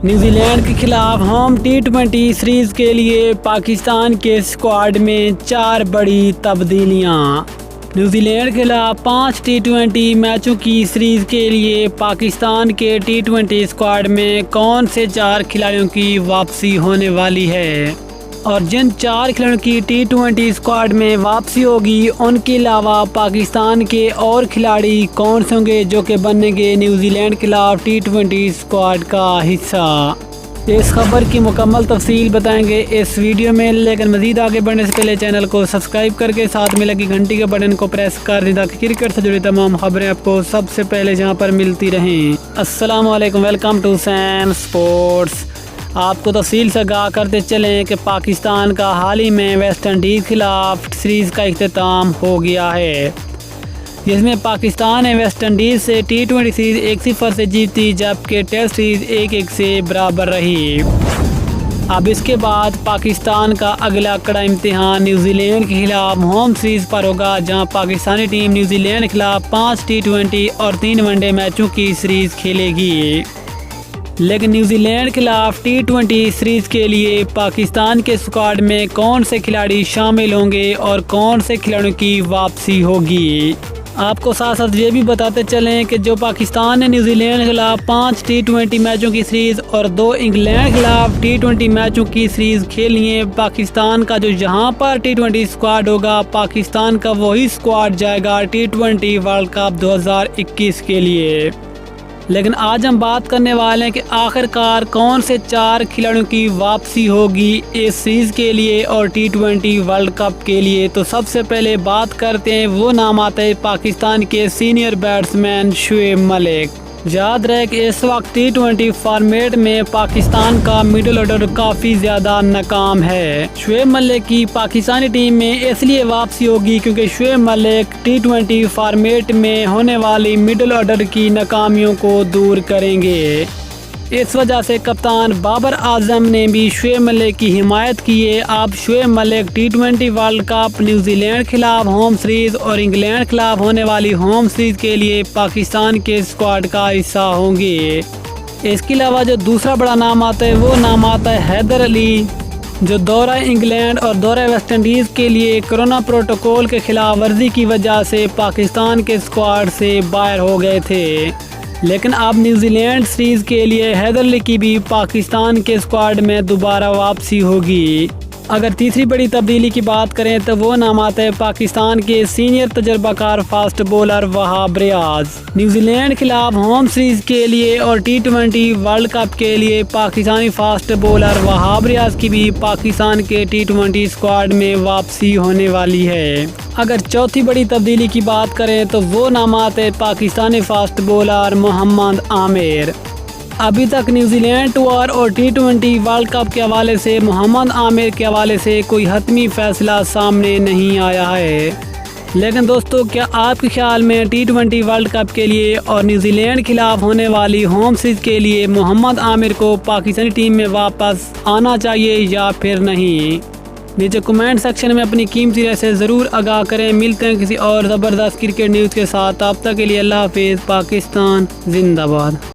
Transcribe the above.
New Zealand کے خلاف home T20 series کے لیے پاکستان کے اسکواڈ میں 4 بڑی تبدیلیاں۔ نیوزی لینڈ کے خلاف 5 T20 میچوں کی سیریز کے لیے پاکستان کے T20 اسکواڈ میں کون سے 4 کھلاڑیوں کی واپسی ہونے والی ہے، اور جن 4 کھلاڑیوں کی T20 اسکواڈ میں واپسی ہوگی ان کے علاوہ پاکستان کے اور کھلاڑی کون سے ہوں گے جو کہ بنیں گے نیوزی لینڈ کے خلاف T20 اسکواڈ کا حصہ۔ اس خبر کی مکمل تفصیل بتائیں گے اس ویڈیو میں، لیکن مزید آگے بڑھنے سے پہلے چینل کو سبسکرائب کر کے ساتھ میں لگی گھنٹی کے بٹن کو پریس کر دیں تاکہ کرکٹ سے جڑی تمام خبریں آپ کو سب سے پہلے جہاں پر ملتی رہیں۔ السلام علیکم، ویلکم ٹو سین سپورٹس۔ آپ کو تفصیل سے آگاہ کرتے چلیں کہ پاکستان کا حال ہی میں ویسٹ انڈیز کے خلاف سیریز کا اختتام ہو گیا ہے، جس میں پاکستان نے ویسٹ انڈیز سے T20 سیریز 1-0 سے جیتی، جبکہ ٹیسٹ سیریز 1-1 سے برابر رہی۔ اب اس کے بعد پاکستان کا اگلا کڑا امتحان نیوزی لینڈ کے خلاف ہوم سیریز پر ہوگا، جہاں پاکستانی ٹیم نیوزی لینڈ کے خلاف 5 T20 اور 3 ون ڈے میچوں کی سیریز کھیلے گی۔ لیکن نیوزی لینڈ کے خلاف T20 سیریز کے لیے پاکستان کے اسکواڈ میں کون سے کھلاڑی شامل ہوں گے اور کون سے کھلاڑیوں کی واپسی ہوگی، آپ کو ساتھ ساتھ یہ بھی بتاتے چلیں کہ جو پاکستان نے نیوزی لینڈ کے خلاف 5 T20 میچوں کی سیریز اور 2 انگلینڈ کے خلاف T20 میچوں کی سیریز کھیلی ہیں، پاکستان کا جو یہاں پر T20 اسکواڈ ہوگا، پاکستان کا وہی اسکواڈ جائے گا T20 ورلڈ کپ 2021 کے لیے۔ لیکن آج ہم بات کرنے والے ہیں کہ آخر کار کون سے 4 کھلاڑیوں کی واپسی ہوگی اس سیریز کے لیے اور T20 ورلڈ کپ کے لیے۔ تو سب سے پہلے بات کرتے ہیں وہ نام آتا ہے پاکستان کے سینئر بیٹسمین شعیب ملک۔ یاد رہے کہ اس وقت T20 فارمیٹ میں پاکستان کا مڈل آرڈر کافی زیادہ ناکام ہے۔ شعیب ملک کی پاکستانی ٹیم میں اس لیے واپسی ہوگی کیونکہ شعیب ملک T20 فارمیٹ میں ہونے والی مڈل آرڈر کی ناکامیوں کو دور کریں گے۔ اس وجہ سے کپتان بابر اعظم نے بھی شعیب ملک کی حمایت کی ہے۔ اب Shoaib Malik T20 world cup, New Zealand کے خلاف ہوم سیریز اور انگلینڈ کے خلاف ہونے والی ہوم سیریز کے لیے پاکستان کے اسکواڈ کا حصہ ہوں گے۔ اس کے علاوہ جو دوسرا بڑا نام آتا ہے وہ نام آتا ہے حیدر علی، جو دورہ انگلینڈ اور دورہ ویسٹ انڈیز کے لیے کرونا پروٹوکول کے خلاف ورزی کی وجہ سے پاکستان کے اسکواڈ سے باہر ہو گئے تھے۔ لیکن اب نیوزی لینڈ سیریز کے لیے حیدر علی کی بھی پاکستان کے اسکواڈ میں دوبارہ واپسی ہوگی۔ اگر تیسری بڑی تبدیلی کی بات کریں تو وہ نام آتا ہے پاکستان کے سینئر تجربہ کار fast bowler Wahab Riaz. New Zealand کے خلاف ہوم سیریز کے لیے اور T20 ورلڈ کپ کے لیے پاکستانی فاسٹ بولر وہاب ریاض کی بھی پاکستان کے T20 اسکواڈ میں واپسی ہونے والی ہے۔ اگر چوتھی بڑی تبدیلی کی بات کریں تو وہ نام آتے ہیں پاکستانی فاسٹ بولر محمد عامر۔ ابھی تک نیوزی لینڈ ٹور اور T20 ورلڈ کپ کے حوالے سے محمد عامر کے حوالے سے کوئی حتمی فیصلہ سامنے نہیں آیا ہے، لیکن دوستو کیا آپ کے خیال میں T20 ورلڈ کپ کے لیے اور نیوزی لینڈ کے خلاف ہونے والی ہوم سیریز کے لیے محمد عامر کو پاکستانی ٹیم میں واپس آنا چاہیے یا پھر نہیں؟ نیچے کمنٹ سیکشن میں اپنی قیمتی رائے سے ضرور آگاہ کریں۔ ملتے ہیں کسی اور زبردست کرکٹ نیوز کے ساتھ، تب تک کے لیے اللہ حافظ۔ پاکستان زندہ باد۔